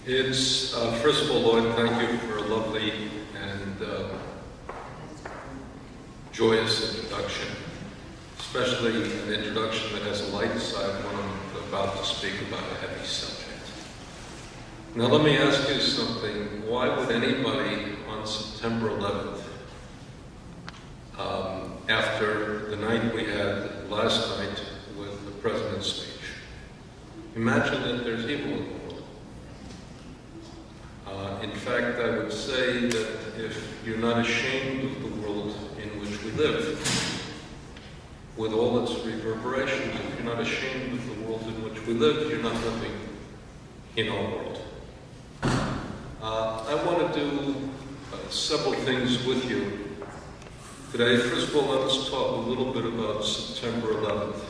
It's, first of all, Lloyd, thank you for a lovely and joyous introduction, especially an introduction that has a light side when I'm about to speak about a heavy subject. Now let me ask you something. Why would anybody on September 11th, after the night we had last night with the President's speech, imagine that there's evil in the world? In fact, I would say that if you're not ashamed of the world in which we live, with all its reverberations, if you're not ashamed of the world in which we live, you're not living in our world. I want to do several things with you today. First of all, let's talk a little bit about September 11th.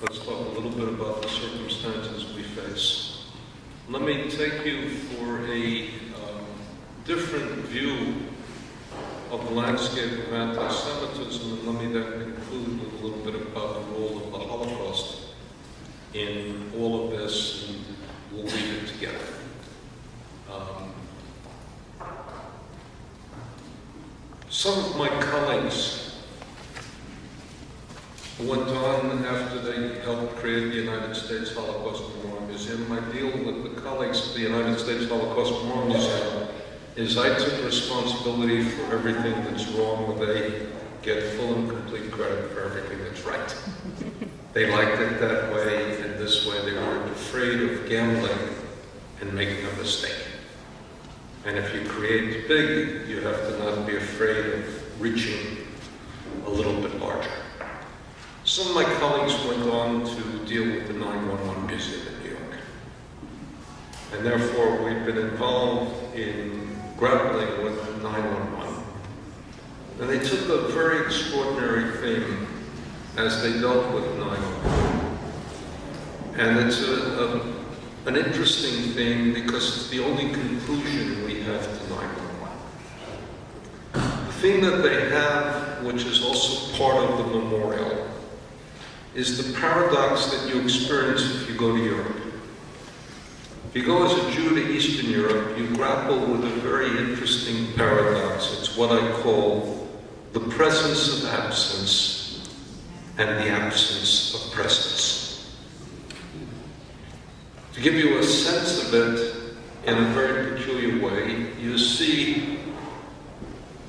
Let's talk a little bit about the circumstances we face. Let me take you for a different view of the landscape of anti-Semitism, and let me then conclude with a little bit about the role of the Holocaust in all of this, and we'll read it together. Some of my colleagues went on after they helped create the United States Holocaust Memorial Museum. My deal with the colleagues at the United States Holocaust Memorial Museum is I took responsibility for everything that's wrong. They get full and complete credit for everything that's right. They liked it that way, and this way they weren't afraid of gambling and making a mistake. And if you create big, you have to not be afraid of reaching a little bit larger. Some of my colleagues went on to deal with the 9/11 Museum in New York. And therefore, we've been involved in grappling with 9/11. And they took a very extraordinary theme as they dealt with 9/11. And it's an interesting thing because it's the only conclusion we have to 9/11. The thing that they have, which is also part of the memorial, is the paradox that you experience if you go to Europe. If you go as a Jew to Eastern Europe, you grapple with a very interesting paradox. It's what I call the presence of absence and the absence of presence. To give you a sense of it in a very peculiar way, you see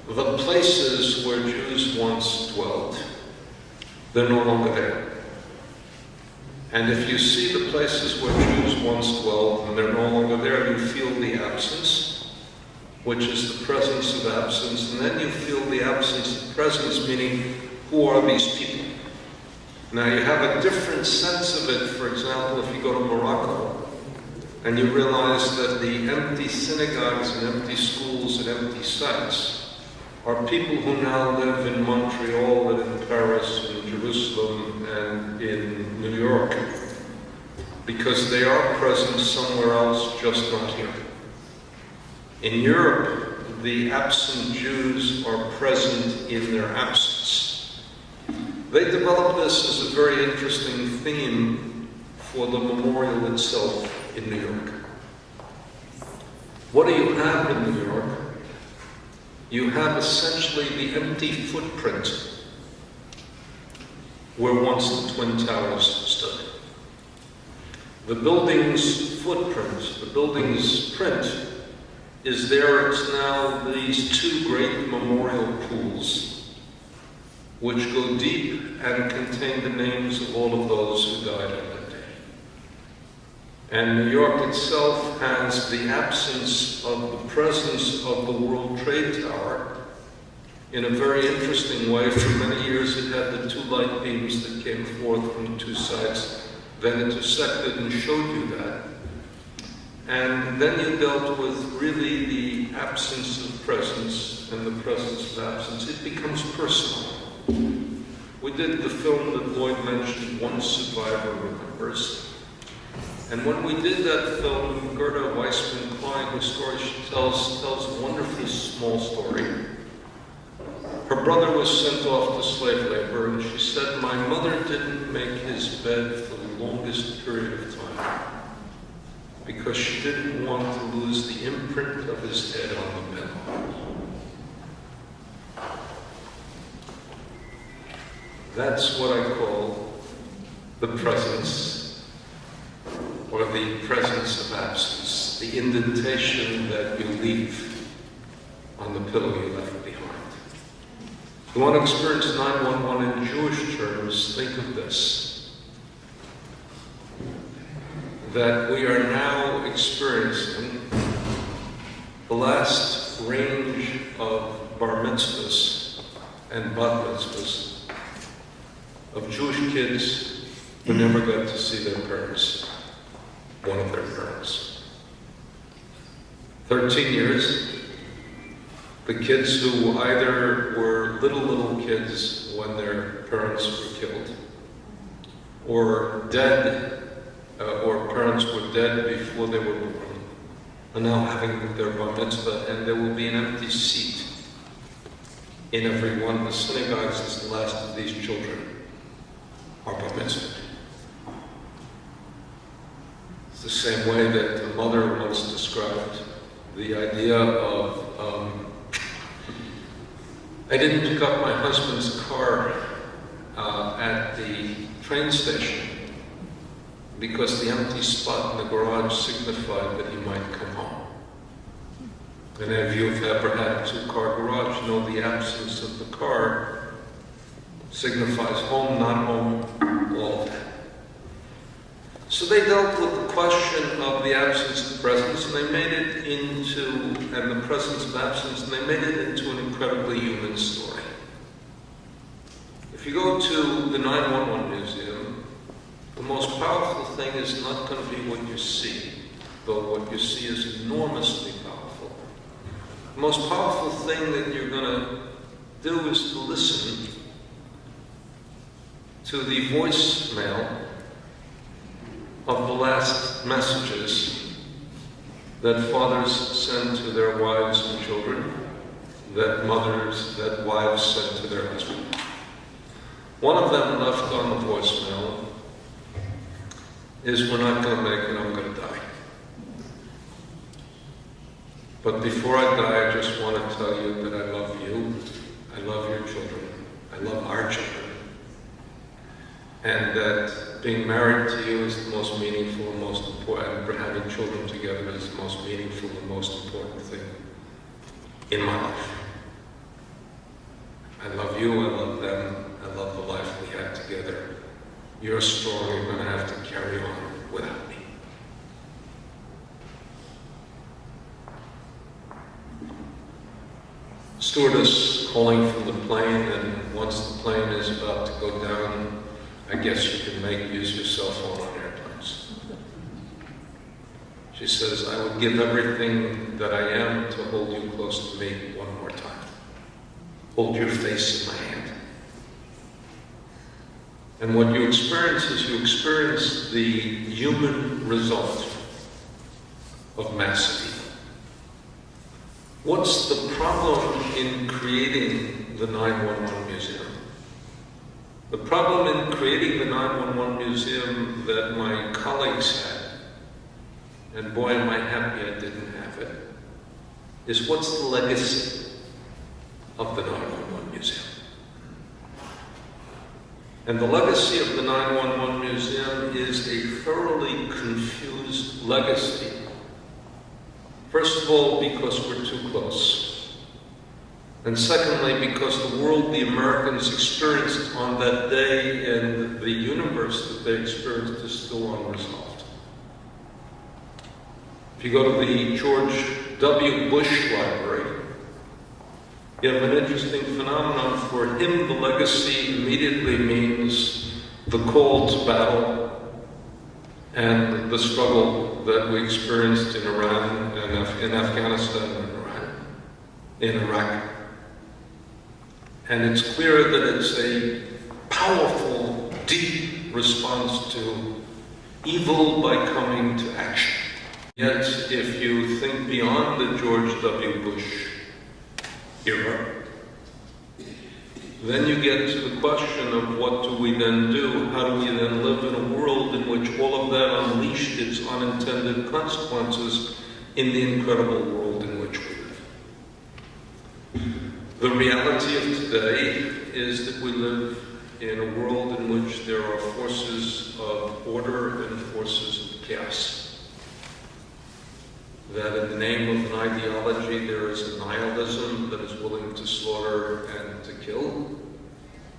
the places where Jews once dwelt. They're no longer there. And if you see the places where Jews once dwelt and they're no longer there, you feel the absence, which is the presence of absence, and then you feel the absence of presence, meaning, who are these people? Now you have a different sense of it, for example, if you go to Morocco, and you realize that the empty synagogues and empty schools and empty sites are people who now live in Montreal and in Paris and Jerusalem and in New York, because they are present somewhere else, just not here. In Europe, the absent Jews are present in their absence. They developed this as a very interesting theme for the memorial itself in New York. What do you have in New York? You have essentially the empty footprint where once the Twin Towers stood. The building's footprint, the building's print, is there. It's now these two great memorial pools, which go deep and contain the names of all of those who died on that day. And New York itself has the absence of the presence of the World Trade Tower. In a very interesting way, for many years it had the two light beams that came forth from two sides that intersected and showed you that. And then you dealt with really the absence of presence and the presence of absence. It becomes personal. We did the film that Lloyd mentioned, One Survivor Remembers. And when we did that film, Gerda Weissman-Klein, whose story she tells a wonderfully small story. Her brother was sent off to slave labor, and she said, "My mother didn't make his bed for the longest period of time, because because she didn't want to lose the imprint of his head on the pillow. That's what I call the presence, or the presence of absence, the indentation that you leave on the pillow you left behind. You want to experience 911 in Jewish terms, think of this, that we are now experiencing the last range of bar mitzvahs and bat mitzvahs of Jewish kids who never got to see their parents, one of their parents. 13 years, the kids who either were little kids when their parents were killed, or dead, or parents were dead before they were born, are now having their bar mitzvah, and there will be an empty seat in every one of the synagogues as the last of these children are bar mitzvah. It's the same way that a mother once described the idea of, I didn't pick up my husband's car at the train station because the empty spot in the garage signified that he might come home. And if you've ever had a two-car garage, you know the absence of the car signifies home, not home, all of that. So they dealt with the question of the absence of presence, and they made it into, and the presence of absence, and they made it into an incredibly human story. If you go to the 911 Museum, the most powerful thing is not going to be what you see, though what you see is enormously powerful. The most powerful thing that you're going to do is to listen to the voicemail of the last messages that fathers send to their wives and children, that wives send to their husbands. One of them left on the voicemail is, "We're not going to make it, I'm going to die. But before I die, I just want to tell you that I love you, I love your children, I love our children, and that being married to you is the most meaningful and most important, and having children together is the most meaningful and most important thing in my life. I love you, I love them, I love the life we had together. You're strong, you're going to have to carry on without me." Stewardess calling from the plane, and once the plane is about to go down, I guess you can use your cell phone on airplanes. She says, "I would give everything that I am to hold you close to me one more time. Hold your face in my hand." And what you experience is you experience the human result of mass evil. What's the problem in creating the 911 Museum? The problem in creating the 911 Museum that my colleagues had, and boy am I happy I didn't have it, is what's the legacy of the 911 Museum? And the legacy of the 911 Museum is a thoroughly confused legacy. First of all, because we're too close. And secondly, because the world the Americans experienced on that day and the universe that they experienced is still unresolved. If you go to the George W. Bush Library, you have an interesting phenomenon. For him, the legacy immediately means the call to battle and the struggle that we experienced in Iran and in Afghanistan and in Iraq. And it's clear that it's a powerful, deep response to evil by coming to action. Yet, if you think beyond the George W. Bush era, then you get to the question of what do we then do? How do we then live in a world in which all of that unleashed its unintended consequences in the incredible world in which we live? The reality of today is that we live in a world in which there are forces of order and forces of chaos. That in the name of an ideology there is a nihilism that is willing to slaughter and to kill,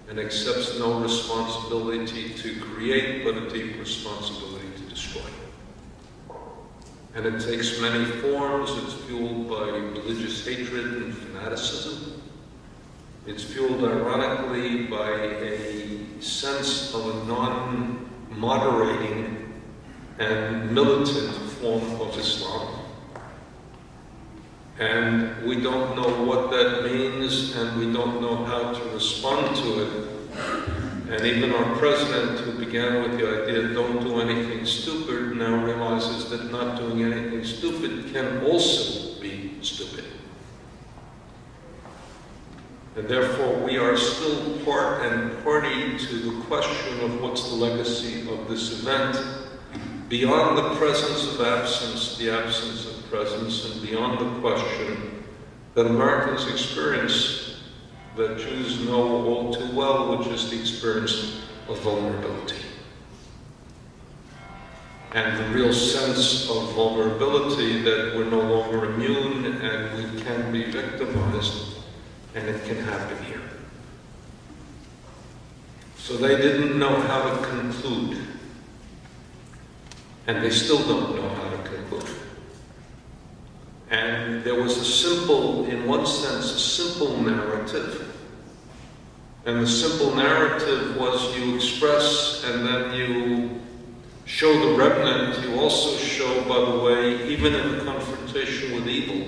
and accepts no responsibility to create, but a deep responsibility to destroy. And it takes many forms. It's fueled by religious hatred and fanaticism. It's fueled, ironically, by a sense of a non-moderating and militant form of Islam. And we don't know what that means, and we don't know how to respond to it. And even our president, who began with the idea, don't do anything stupid, now realizes that not doing anything stupid can also be stupid. And therefore, we are still part and party to the question of what's the legacy of this event, beyond the presence of absence, the absence of presence, and beyond the question that Americans experience, that Jews know all too well, which is the experience of vulnerability. And the real sense of vulnerability that we're no longer immune and we can be victimized, and it can happen here. So they didn't know how to conclude. And they still don't know how to conclude. And there was a simple, in one sense, a simple narrative. And the simple narrative was you express and then you show the remnant. You also show, by the way, even in the confrontation with evil,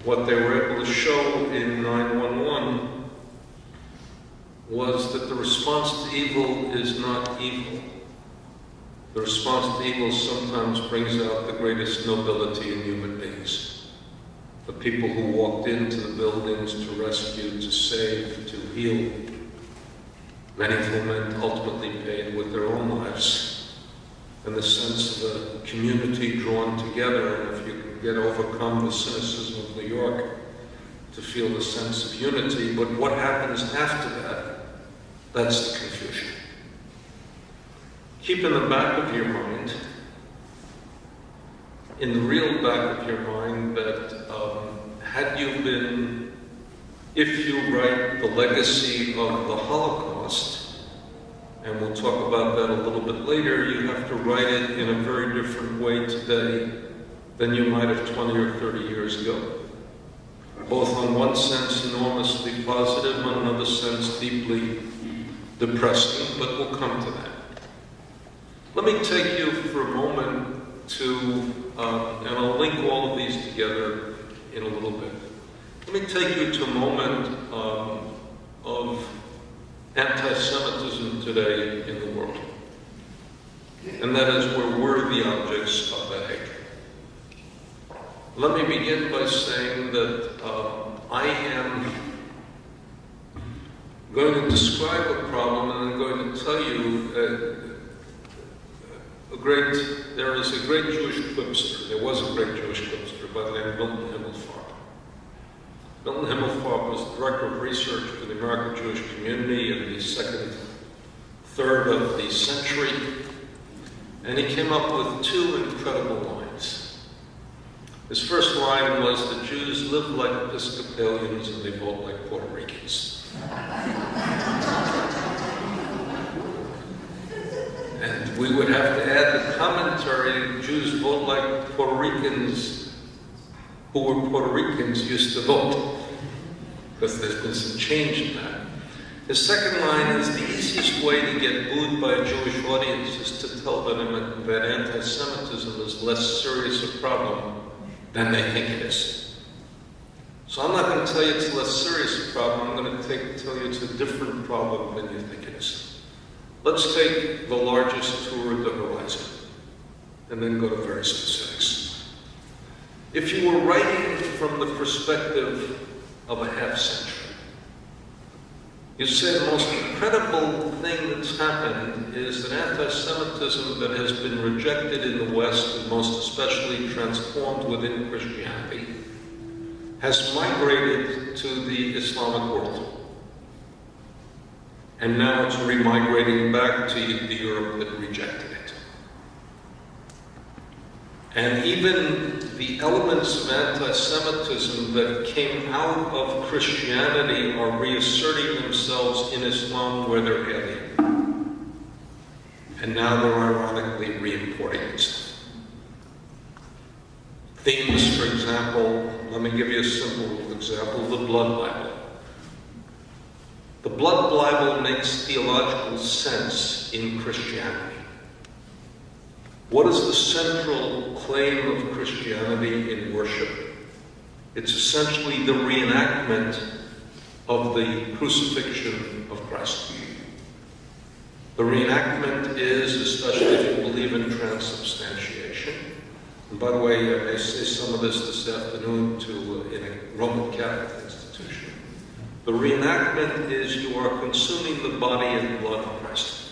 what they were able to show in 9/11 was that the response to evil is not evil. The response to evil sometimes brings out the greatest nobility in human beings. The people who walked into the buildings to rescue, to save, to heal, many of whom ultimately paid with their own lives. And the sense of a community drawn together, and if you can overcome the cynicism of New York, to feel the sense of unity. But what happens after that, that's the confusion. Keep in the back of your mind, in the real back of your mind, that if you write the legacy of the Holocaust, and we'll talk about that a little bit later, you have to write it in a very different way today than you might have 20 or 30 years ago. Both on one sense enormously positive, on another sense deeply depressing, but we'll come to that. Let me take you for a moment to, and I'll link all of these together in a little bit. Let me take you to a moment of anti-Semitism today in the world. And that is where we're the objects of that hatred. Let me begin by saying that I am going to describe a problem, and I'm going to tell you there is a great Jewish quipster. There was a great Jewish quipster by the name of Milton Himmelfarb. Milton Himmelfarb was the director of research for the American Jewish community in the second third of the century, and he came up with two incredible lines. His first line was that Jews live like Episcopalians and they vote like Puerto Ricans. And we would have to add the commentary, Jews vote like Puerto Ricans who were Puerto Ricans used to vote, because there's been some change in that. His second line is the easiest way to get booed by a Jewish audience is to tell them that anti-Semitism is less serious a problem than they think it is. So I'm not going to tell you it's a less serious a problem, I'm going to tell you it's a different problem than you think it is. Let's take the largest tour of the horizon, and then go to very specifics. If you were writing from the perspective of a half century, You say the most incredible thing that's happened is that anti-Semitism that has been rejected in the West, and most especially transformed within Christianity, has migrated to the Islamic world. And now it's remigrating back to the Europe that rejected it. And even the elements of anti-Semitism that came out of Christianity are reasserting themselves in Islam where they're alien. And now they're ironically re-importing it. Themes, for example, let me give you a simple example, the Blood Bible. The Blood Bible makes theological sense in Christianity. What is the central claim of Christianity in worship? It's essentially the reenactment of the crucifixion of Christ. The reenactment is, especially if you believe in transubstantiation, and by the way, I may say some of this afternoon in a Roman Catholic institution. The reenactment is you are consuming the body and blood of Christ.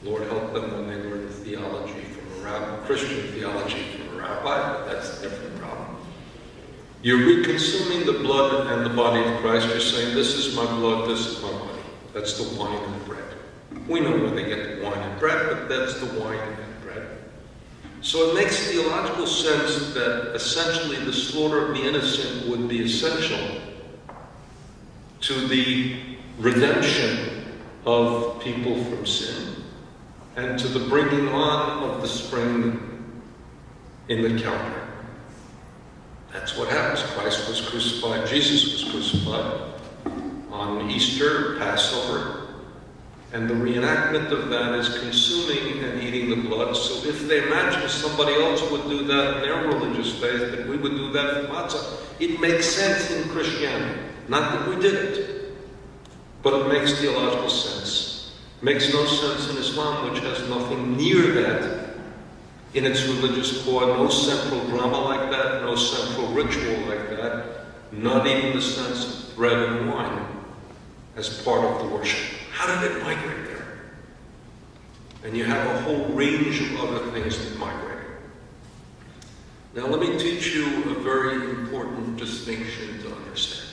Lord help them when they learn theology from a rabbi, Christian theology from a rabbi, but that's a different problem. You're reconsuming the blood and the body of Christ. You're saying, this is my blood, this is my body. That's the wine and the bread. We know where they get the wine and bread, but that's the wine and bread. So it makes theological sense that essentially the slaughter of the innocent would be essential to the redemption of people from sin, and to the bringing on of the spring in the calendar. That's what happens. Christ was crucified, Jesus was crucified on Easter, Passover, and the reenactment of that is consuming and eating the blood. So if they imagine somebody else would do that in their religious faith, that we would do that for matzah, it makes sense in Christianity. Not that we did it, but it makes theological sense. Makes no sense in Islam, which has nothing near that in its religious core, no central drama like that, no central ritual like that, not even the sense of bread and wine as part of the worship. How did it migrate there? And you have a whole range of other things that migrate. Now let me teach you a very important distinction to understand.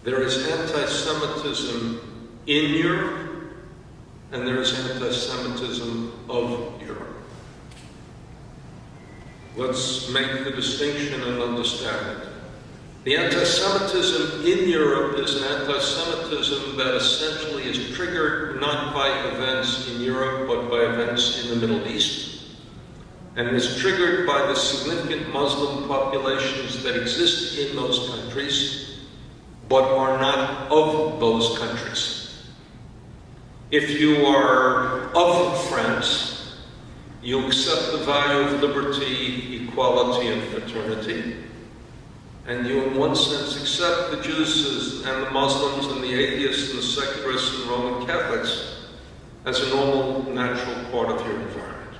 There is anti-Semitism in Europe, and there is anti-Semitism of Europe. Let's make the distinction and understand it. The anti-Semitism in Europe is an anti-Semitism that essentially is triggered not by events in Europe, but by events in the Middle East, and is triggered by the significant Muslim populations that exist in those countries, but are not of those countries. If you are of France, you accept the value of liberty, equality, and fraternity, and you in one sense accept the Jews and the Muslims and the atheists and the secularists and Roman Catholics as a normal, natural part of your environment.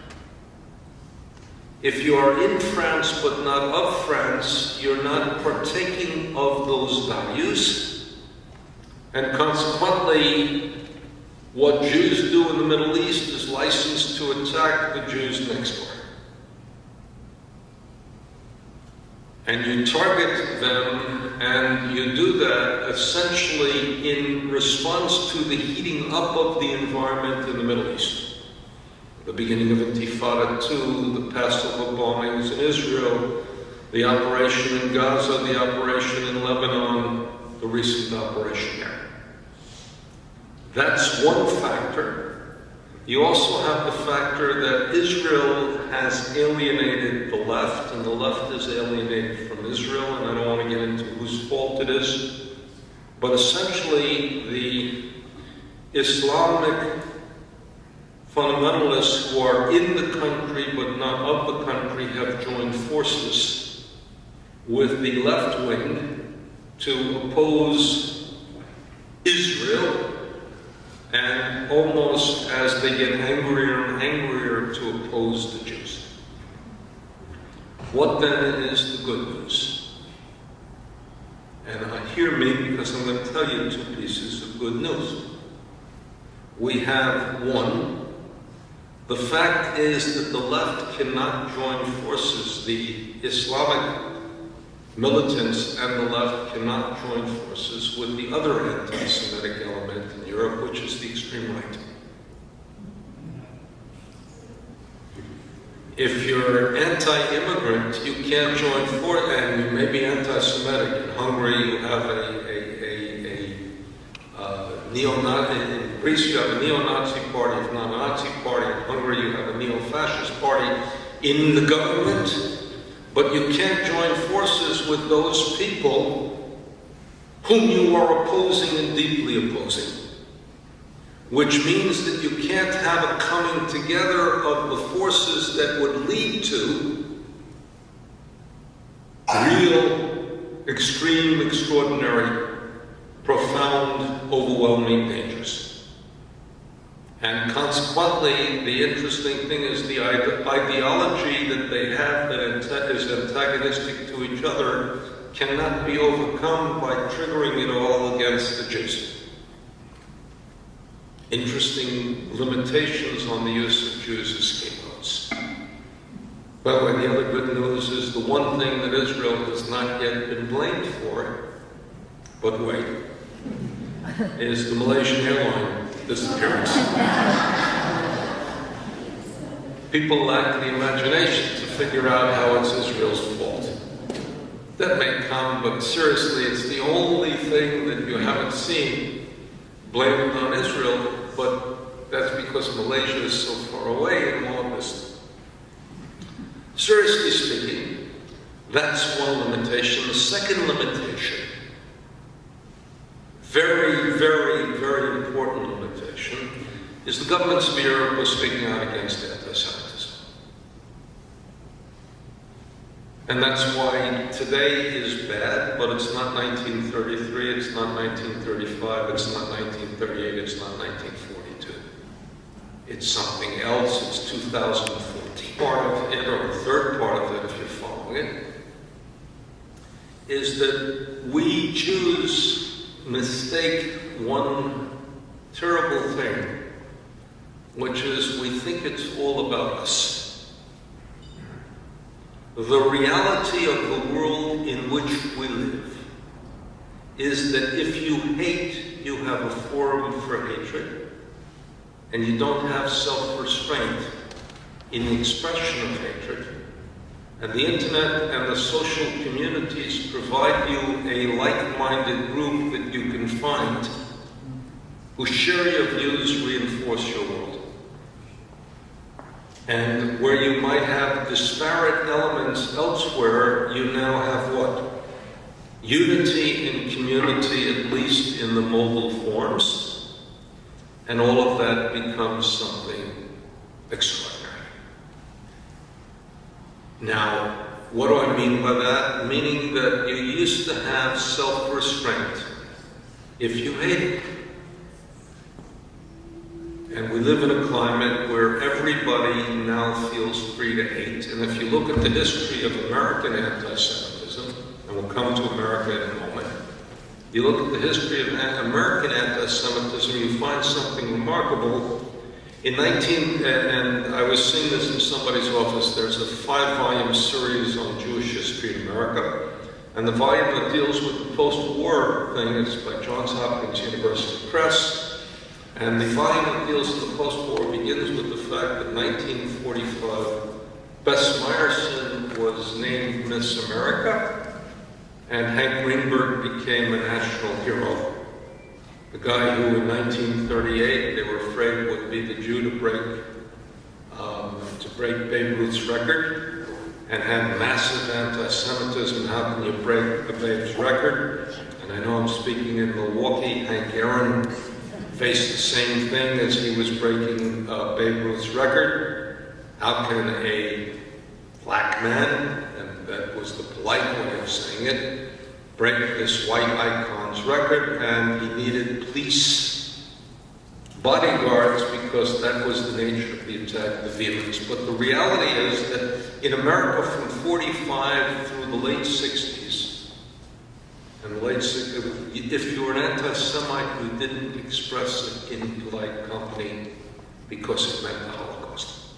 If you are in France but not of France, you're not partaking of those values, and consequently, what Jews do in the Middle East is licensed to attack the Jews next door. And you target them, and you do that essentially in response to the heating up of the environment in the Middle East. The beginning of Intifada II, the Passover bombings in Israel, the operation in Gaza, the operation in Lebanon, the recent operation there. That's one factor. You also have the factor that Israel has alienated the left, and the left is alienated from Israel, and I don't want to get into whose fault it is. But essentially, the Islamic fundamentalists who are in the country but not of the country have joined forces with the left wing to oppose Israel, and almost as they get angrier and angrier to oppose the Jews. What then is the good news? And hear me, because I'm going to tell you two pieces of good news. We have one. The fact is that the left cannot join forces. The Islamic militants and the left cannot join forces with the other anti-Semitic element in Europe, which is the extreme right. If you're anti-immigrant, you can't join forces, and you may be anti-Semitic. In Hungary, you have a neo-Nazi. In Greece, you have a neo-Nazi party. If not a Nazi party, in Hungary, you have a neo-fascist party in the government. But you can't join forces with those people whom you are opposing and deeply opposing. Which means that you can't have a coming together of the forces that would lead to real, extreme, extraordinary, profound, overwhelming dangers. And consequently, the interesting thing is the ideology that they have that is antagonistic to each other cannot be overcome by triggering it all against the Jews. Interesting limitations on the use of Jews as scapegoats. By the way, the other good news is the one thing that Israel has not yet been blamed for, but wait, is the Malaysian airline disappearance. People lack the imagination to figure out how it's Israel's fault. That may come, but seriously, it's the only thing that you haven't seen blamed on Israel, but that's because Malaysia is so far away and all of this. Seriously speaking, that's one limitation. The second limitation, very, very, very important limitation, is the governments of Europe was speaking out against anti-Semitism. And that's why today is bad, but it's not 1933, it's not 1935, it's not 1938, it's not 1942. It's something else, it's 2014. Part of it, or the third part of it, if you're following it, is that we Jews mistake one terrible thing, which is we think it's all about us. The reality of the world in which we live is that if you hate, you have a forum for hatred, and you don't have self-restraint in the expression of hatred. And the internet and the social communities provide you a like-minded group that you can find who share your views, reinforce your world. And where you might have disparate elements elsewhere, you now have what? Unity in community, at least in the mobile forms. And all of that becomes something extraordinary. Now, what do I mean by that? Meaning that you used to have self-restraint if you hated. And we live in a climate where everybody now feels free to hate. And if you look at the history of American anti-Semitism, and we'll come to America in a moment, you look at the history of American anti-Semitism, you find something remarkable. And I was seeing this in somebody's office, there's a 5-volume series on Jewish history in America. And the volume that deals with the post-war thing is by Johns Hopkins University Press. And the volume that deals with the post-war begins with the fact that in 1945, Bess Meyerson was named Miss America, and Hank Greenberg became a national hero. The guy who in 1938 they were afraid would be the Jew to break Babe Ruth's record, and had massive anti-Semitism. How can you break the Babe's record? And I know I'm speaking in Milwaukee. Hank Aaron faced the same thing as he was breaking Babe Ruth's record. How can a black man, and that was the polite way of saying it, break this white icon's record? And he needed police bodyguards because that was the nature of the attack, the vehemence. But the reality is that in America from 45 through the late 60s, in the late 60s, if you were an anti-Semite, you didn't express it in polite company because it meant the Holocaust.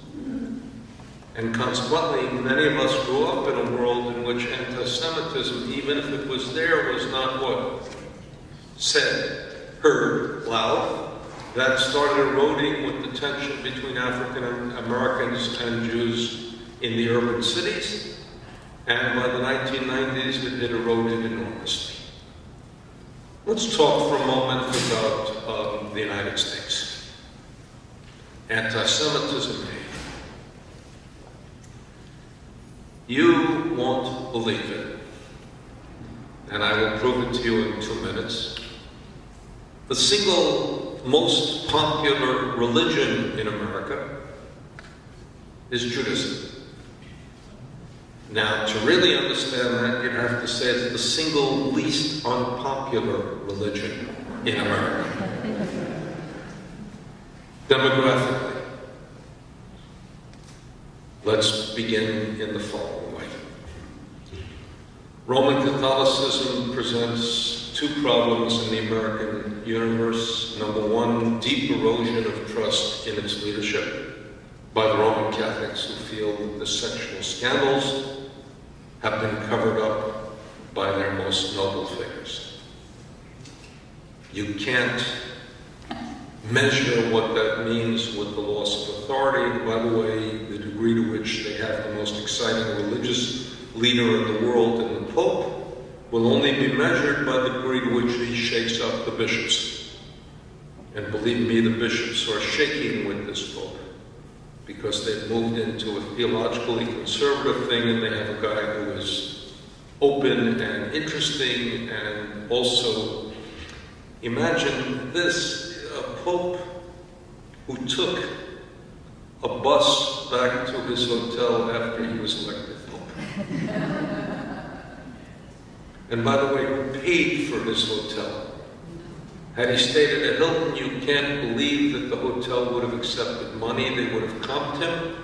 And consequently, many of us grew up in a world in which anti-Semitism, even if it was there, was not what? Said, heard, loud. That started eroding with the tension between African Americans and Jews in the urban cities. And by the 1990s, it had eroded enormously. Let's talk for a moment about the United States. Anti-Semitism. You won't believe it, and I will prove it to you in 2 minutes. The single most popular religion in America is Judaism. Now, to really understand that, you'd have to say it's the single least unpopular religion in America. Demographically. Let's begin in the following way. Roman Catholicism presents two problems in the American universe. Number one, deep erosion of trust in its leadership by the Roman Catholics who feel that the sexual scandals have been covered up by their most noble figures. You can't measure what that means with the loss of authority. By the way, the degree to which they have the most exciting religious leader in the world, and the Pope, will only be measured by the degree to which he shakes up the bishops. And believe me, the bishops are shaking with this Pope because they've moved into a theologically conservative thing, and they have a guy who is open and interesting, and also, imagine this, a Pope who took a bus back to his hotel after he was elected Pope. And by the way, who paid for his hotel? Had he stayed at a Hilton, you can't believe that the hotel would have accepted money. They would have comped him,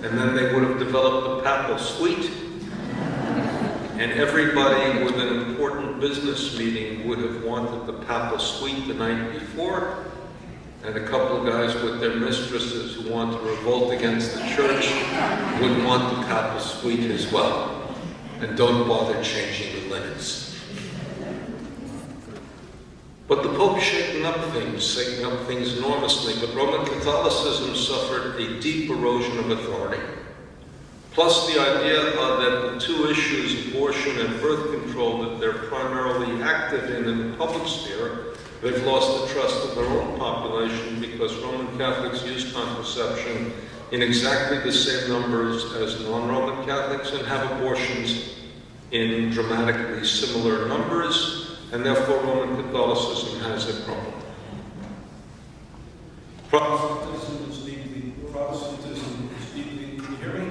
and then they would have developed a papal suite. And everybody with an important business meeting would have wanted the papal suite the night before. And a couple of guys with their mistresses who want to revolt against the church would want the papal suite as well. And don't bother changing the linens. But the Pope's shaking up things enormously. But Roman Catholicism suffered a deep erosion of authority. Plus the idea that the two issues, abortion and birth control, that they're primarily active in the public sphere, they've lost the trust of their own population because Roman Catholics use contraception in exactly the same numbers as non-Roman Catholics and have abortions in dramatically similar numbers. And therefore, Roman Catholicism has a problem. Protestantism is deeply, can you hear me?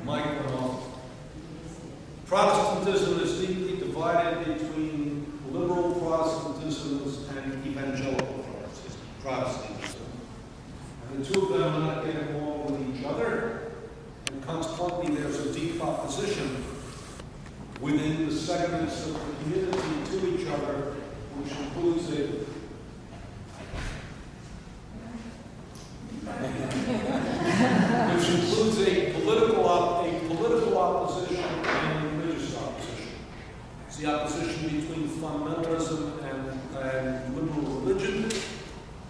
Mic went off. Protestantism is deeply divided between liberal Protestantism and evangelical Protestantism. And the two of them are not getting along with each other, and consequently there's a deep opposition within the segments of the community to each other, which includes a political opposition and religious opposition. It's the opposition between fundamentalism and liberal religion,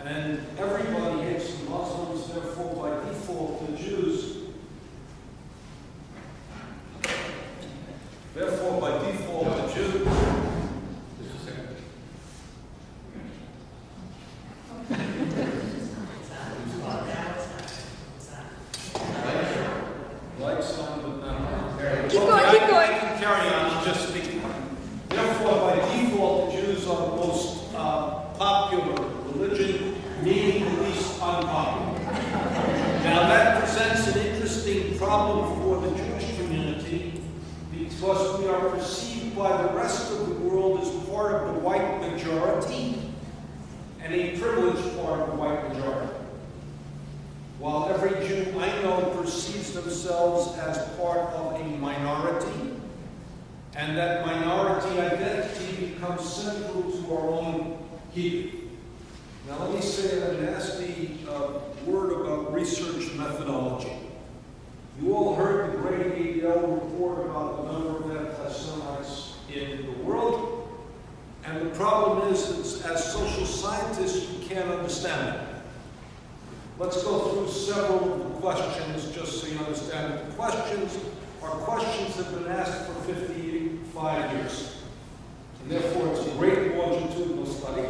and everybody hates the Muslims, therefore by default the Jews. Therefore, by default, the Jews. Like some, but not. Keep going. I can carry on. I'm just speaking. Therefore, by default, the Jews are the most popular religion, meaning the least unpopular. Now, that presents an interesting problem for the Jewish community, because we are perceived by the rest of the world as part of the white majority and a privileged part of the white majority. While every Jew I know perceives themselves as part of a minority, and that minority identity becomes central to our own healing. Now let me say a nasty word about research methodology. You all heard the great ADL report about the number of anti-Semites in the world, and the problem is that as social scientists, you can't understand it. Let's go through several of the questions just so you understand it. The questions are questions that have been asked for 55 years. And therefore, it's a great longitudinal study.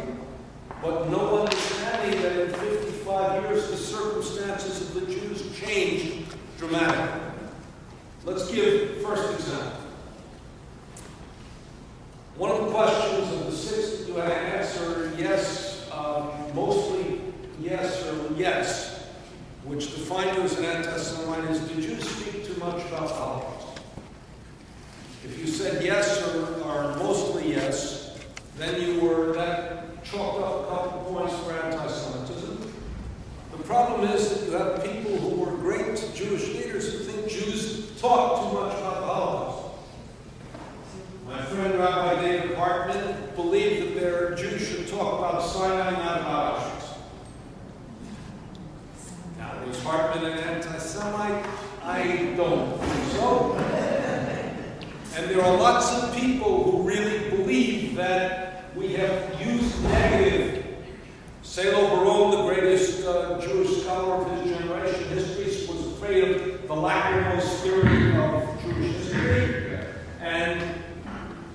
But no understanding that in 55 years, the circumstances of the Jews changed dramatically. Let's give first example. One of the questions of the 6 that you had to answer, yes, mostly yes or yes, which defined you as an anti-Semite, is did you speak too much about the Holocaust? If you said yes or mostly yes, then that chalked up a couple points for anti-Semitism. The problem is that you have people who were great Jewish leaders who think Jews talk too much about the Holocaust. My friend Rabbi David Hartman believed that Jews should talk about Sinai, not about Auschwitz. Now, was Hartman an anti-Semite? I don't think so. And there are lots of people who really believe that we have used negative. Selo Baron, the greatest Jewish scholar of his generation, history, was afraid of the lachrymose theory of Jewish history. And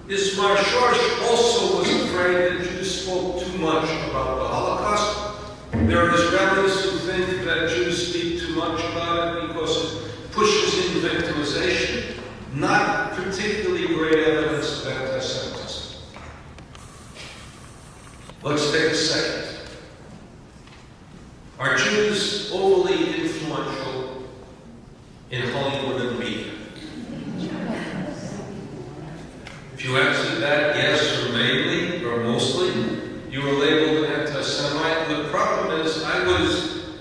Ismar Shorsh also was afraid that Jews spoke too much about the Holocaust. There are Israelis who think that Jews speak too much about it because it pushes in victimization. Not particularly great evidence of anti-Semitism. Let's take a second. Are Jews overly influential in Hollywood and media? If you answered that yes or mainly or mostly, you were labeled an anti-Semite. The problem is I was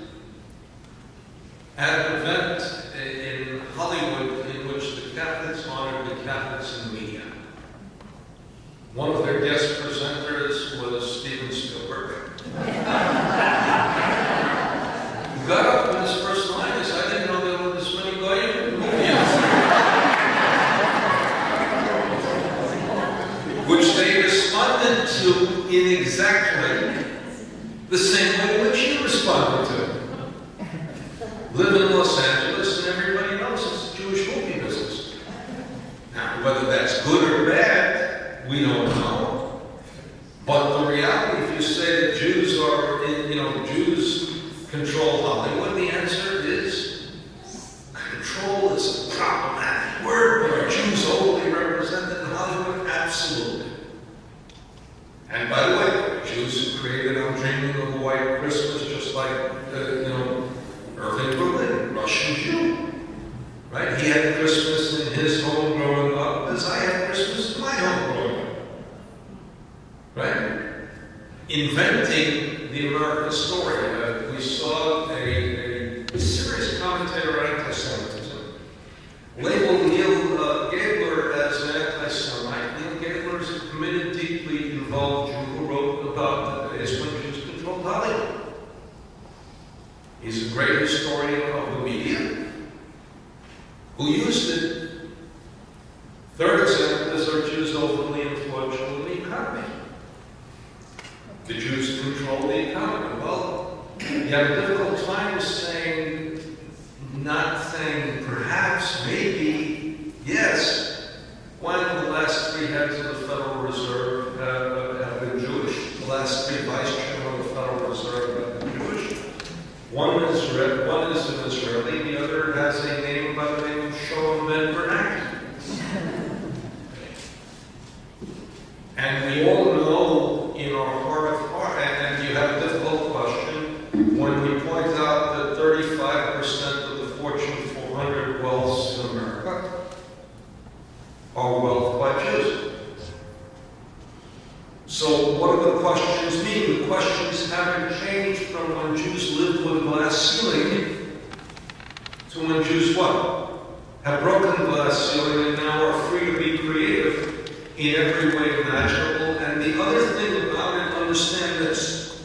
at an event in Hollywood in which the Catholics honored the Catholics in media. One of their guest presenters was Steven Spielberg. He got up and his first line is, I didn't know there were this many goyim in movies. Which they responded to in exactly the same way in which you responded to it. Live in Los Angeles and everybody knows it's a Jewish movie business. Now, whether that's good or bad, we don't know. But the reality, if you say that Jews are, Jews control Hollywood, the answer is control is a problematic word. But are Jews overly represented in Hollywood? Absolutely. And by the way, Jews who created I'm Dreaming of a White Christmas, just like, Irving Berlin, Russian Jew. Right? He had Christmas in his home growing up as I had Christmas in my home growing up. Right? Inventing the American story. We saw a serious commentator on anti-Semitism labeled Neil Gabler as an anti-Semite. Neil Gabler is a committed, deeply involved Jew who wrote about the days when Jews controlled Hollywood. He's a great historian of the media who used it. Third example is, are Jews overly influential in the economy? The Jews control the economy. Well, you have a difficult time not saying perhaps, maybe, yes. One of the last 3 heads of the Federal Reserve have been Jewish. The last 3 vice chairmen of the Federal Reserve have been Jewish. One is an Israeli, the other has a name by the name of Shalom Ben Bernanke. And we all know in our heart of heart, and you have a difficult question, when we point out that 35% of the Fortune 400 wealths in America are wealth by Jews. So what do the questions mean? The questions haven't changed from when Jews lived with a glass ceiling to when Jews what? Have broken glass ceiling and now are free to be creative in every way imaginable. And the other thing about it, understand this,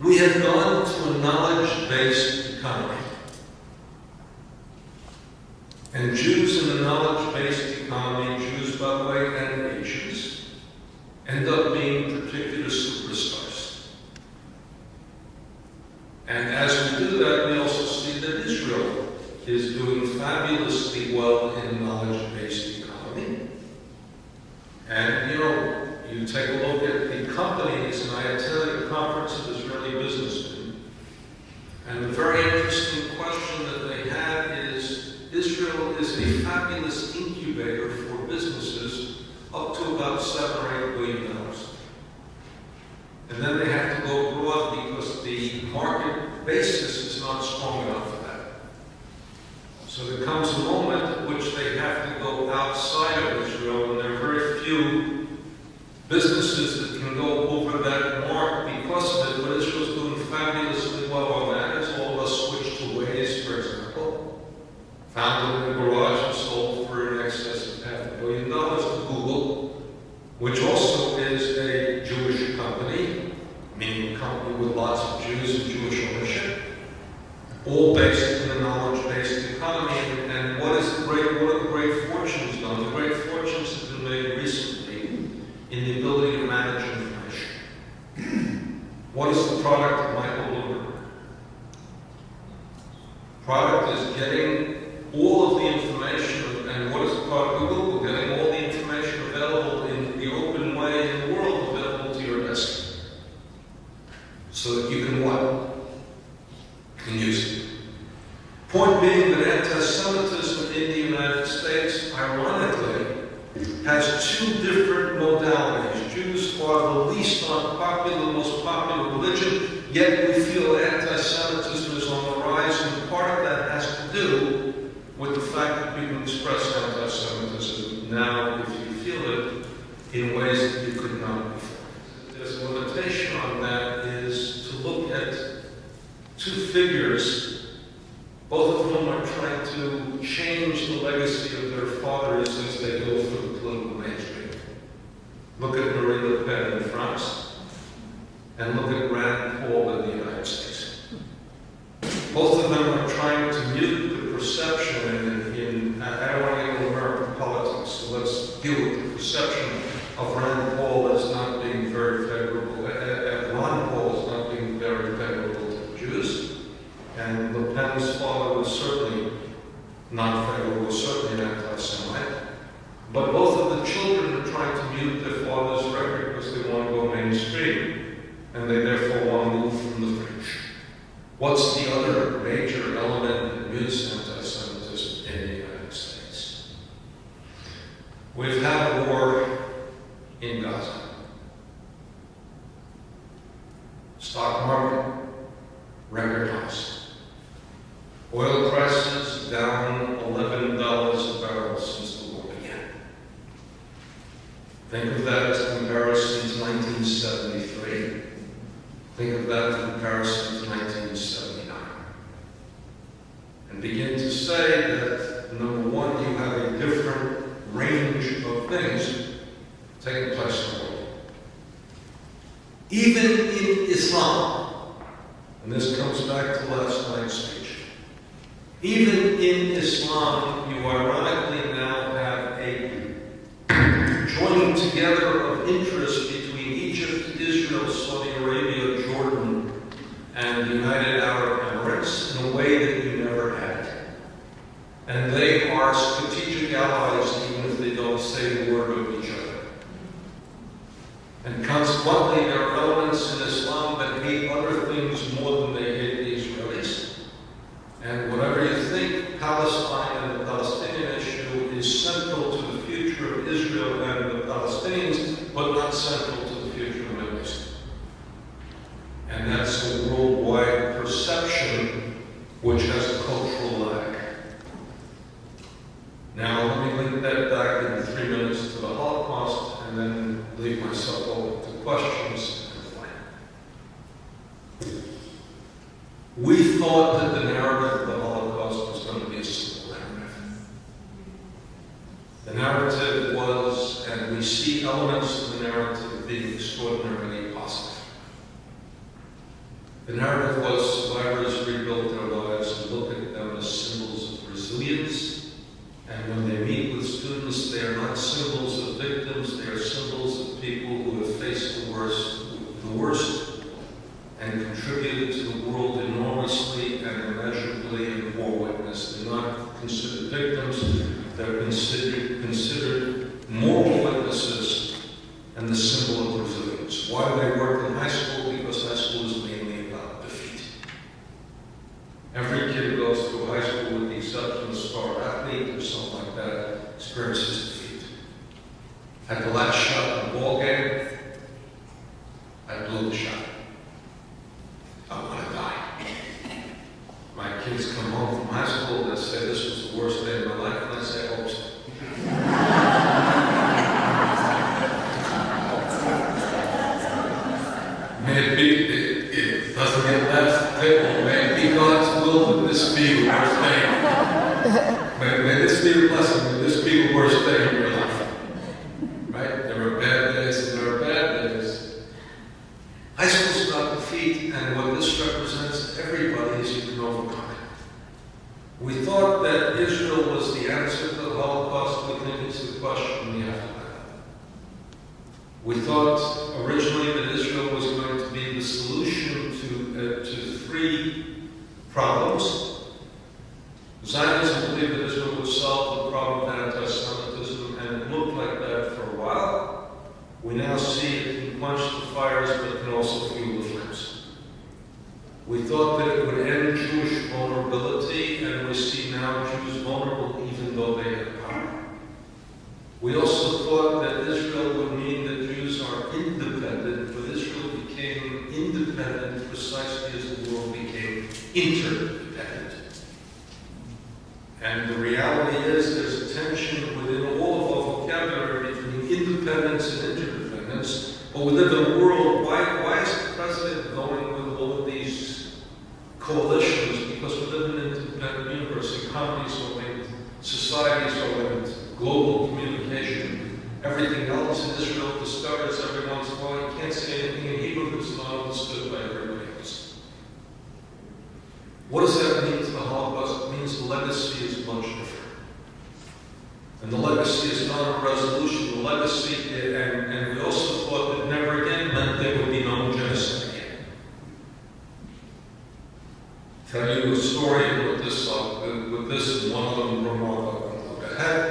we have gone to a knowledge-based economy. And Jews in a knowledge-based economy, Jews by the way, and Asians, end up being particular superstars. And as we do that, we also see that Israel is doing fabulously well in a knowledge-based economy. And you take a look at the companies, and I attended a conference of Israeli businessmen, and the very interesting question that they had is, Israel is a fabulous incubator for businesses up to about $7 or $8 billion. And then they have to go abroad because the market basis is not strong enough for that. So there comes a moment at which they have to go outside of Israel, and there are very few businesses that can go over that mark because of it, but Israel's doing fabulously well on that. As all of us switched to Waze, for example, found it in a garage and sold for in excess of $500 million to Google, which also is a Jewish company, meaning a company with lots of Jews and Jewish ownership, all based in a knowledge-based economy. And what are the great fortunes done? The great fortunes have been made recently in the ability to manage information. What is the product of Michael Bloomberg? Product is getting all of the information, and what is the product of Google? Getting all the information available in the open way in the world available to your desk. So that you can what? Can use it. Point being that anti-Semitism in the United States, ironically, has two different modalities. Jews are the least unpopular, most popular religion, yet we feel anti-Semitism is on the rise, and part of that has to do with the fact that we can express anti-Semitism now, if you feel it, in ways that you could not before. There's a limitation on that is to look at two figures, both of whom are trying to change the legacy of their fathers as they go through the political mainstream. Look at Marine Le Pen in France, and look at Rand Paul in the United States. Both of them are trying to mute the perception I don't want to get into American politics, so let's deal with the perception of Rand Paul as not being very favorable, Ron Paul as not being very favorable to the Jews, and Le Pen's father was certainly not favorable, certainly an anti-Semite. But both of the children are trying to mute their father's record because they want to go mainstream, and they therefore want to move from the fringe. What's the other major element that mutes anti-Semitism in the United States? We've had a war in Gaza. Stock market, record highs. Oil prices down $11 a barrel since the war began. Think of that as comparison to 1973. Think of that in comparison to 1979. And begin to say that, number one, you have a different range of things taking place in the world. Even in Islam, and this comes back to last night's speech, even in Islam, you ironically now have a joining together of interest between Egypt, Israel, Saudi Arabia, Jordan, and the United Arab Emirates in a way that you never had. And they are strategic allies even if they don't say a word of each other. And consequently, there are elements in Islam that hate other things more than they hate the Israelis. And whatever you think, Palestine and the Palestinian issue is central to the future of Israel and the Palestinians, but not central to the future of the Middle East. And that's a worldwide perception which has a cultural lag. Now, let me link that back in 3 minutes to the Holocaust and then leave myself open to questions. We thought that the narrative of the Holocaust was going to be a simple narrative. The narrative was, elements of the narrative being extraordinarily positive. The narrative was survivors rebuilt their lives and look at them as symbols of resilience. And when they meet with students, they are not symbols of victims, they are symbols of people who have faced the worst and contributed to the world enormously and immeasurably in more witness. They're not considered victims, they're considered moral witnesses and the symbol of resilience. Why they work in high school? Because high school is mainly about defeat. Every kid who goes through high school, with the exception of a star athlete or something like that, experiences defeat. At the last shot in the ball game, I blew the shot. I want to die. My kids come home from high school and say, this was the worst day of my life, and I say, I hope so. May it be, it doesn't get left table. May it be God's will that this be the worst day. May this be the blessing, may this be the worst day of your life. Right? There are bad days and there are bad days. High school is about defeat, and what this represents to everybody is you can overcome it. We thought that Israel was the answer to the Holocaust. We think it's the question we have to have. We thought originally that Israel was going to be the solution to three problems. Zionism believed that Israel would solve the problem of anti-Semitism, and it looked like that for a while. We now see it can quench the fires, but can also fuel the flames. We thought that it would end Jewish vulnerability, and we see now Jews vulnerable even though they have power. We also thought that Israel would mean that Jews are independent, but Israel became independent precisely as the world became interdependent. And the reality is there's a tension within all of our vocabulary between independence and interdependence. But we live in a world, why is the president going with all of these coalitions? Because we live in an interdependent universe. Economies are linked, societies are linked, global communication. Everything else in Israel discovers every once in a while. You can't say anything in Hebrew that's not understood by everybody else. What does that mean to the Holocaust? It means the legacy is much different. And the legacy is not a resolution. The legacy, and we also thought that never again meant there would be no genocide again. Tell you a story with this and one of them remarkable. I had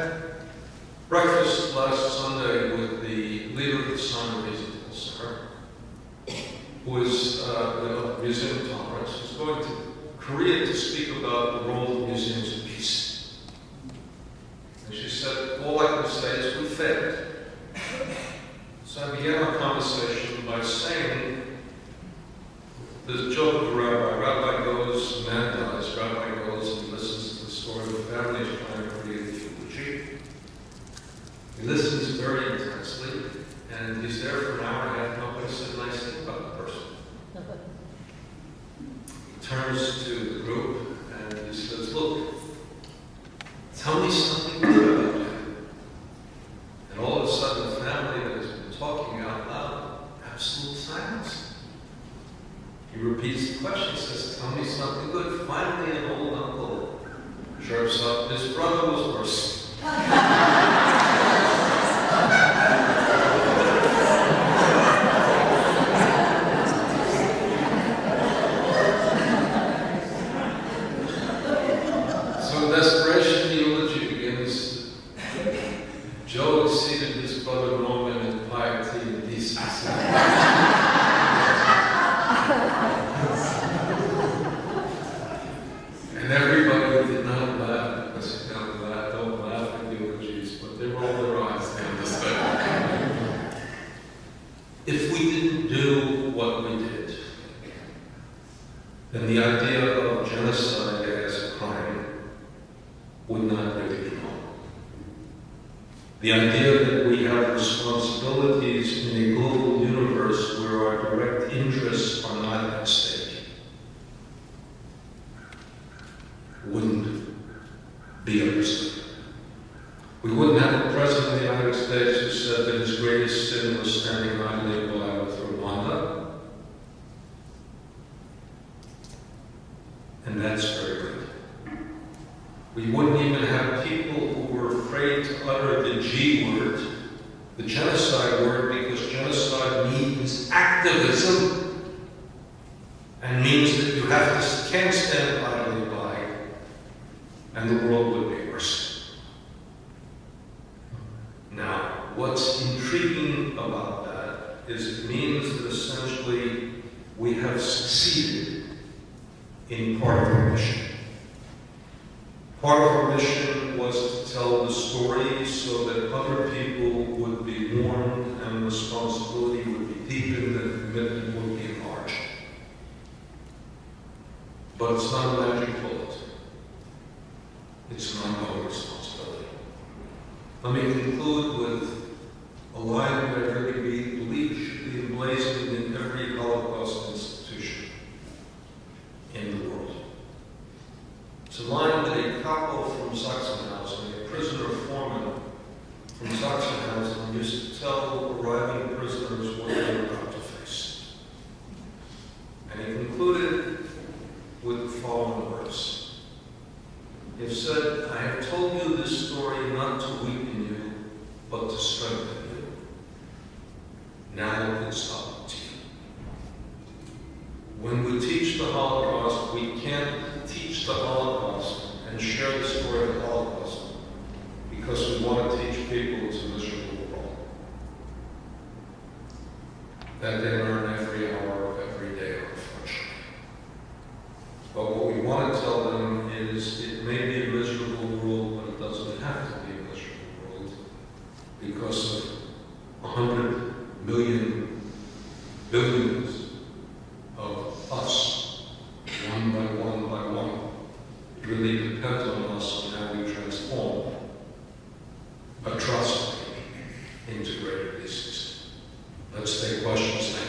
breakfast last Sunday with the leader of the Son Museum Center, who is the Museum of Tolerance, who's going to Korea to speak about the role of museums of peace. And she said, all I can say is we failed. So I began our conversation by saying, there's a joke with the rabbi. Rabbi goes, man dies. Rabbi goes and listens to the story of the family is trying to create a eulogy. He listens very intensely, and he's there for an hour and a half. Nobody said a nice thing about the person. He turns to the group and he says, look, tell me something good about him. And all of a sudden, the family that has been talking out loud, absolute silence. He repeats the question, says, tell me something good. Finally, an old uncle chirps up, his brother was worse. So desperation, the eulogy begins. Joe exceeded his brother Norman in piety and decency. And everybody did not laugh because you don't laugh at eulogies, but they rolled their eyes and understood. If we didn't do what we did, then the idea of genocide as a crime would not really be known. The idea that we have responsibilities in a global universe where our direct interests are not at stake wouldn't be understood. We wouldn't have a president of the United States who said that his greatest Palestinians were standing idly by with Rwanda. And that's very good. We wouldn't even have people who were afraid to utter the G word, the genocide word, because genocide means activism and means that you can't stand idly by, and the world would be worse. Now, what's intriguing about that is it means that essentially we have succeeded in part of our mission. Part of our mission was to tell the story so that other people would be warned and responsibility would be deepened and commitment would be enlarged. But it's not a magic bullet. It's an ongoing responsibility. Let me conclude with a line that I really believe should be emblazoned in every Holocaust institution in the world. It's a line that a couple from Sachsenhausen, a prisoner foreman from Sachsenhausen, used to tell arriving prisoners what they were about to face. And he concluded with the following verse. He said, "I have told you this story not to weaken you, but to strengthen you. Now it's up to you." When we teach the Holocaust, we can't teach the Holocaust and share the story of the Holocaust because we want to teach people it's a miserable world. That they learn every hour of every day, unfortunately. But what we want to tell them is it may be a miserable world, but it doesn't have to be a miserable world because of 100 million billions of us, one by one by one. It really depends on us and how we transform a trust integrated pieces. Let's take questions now.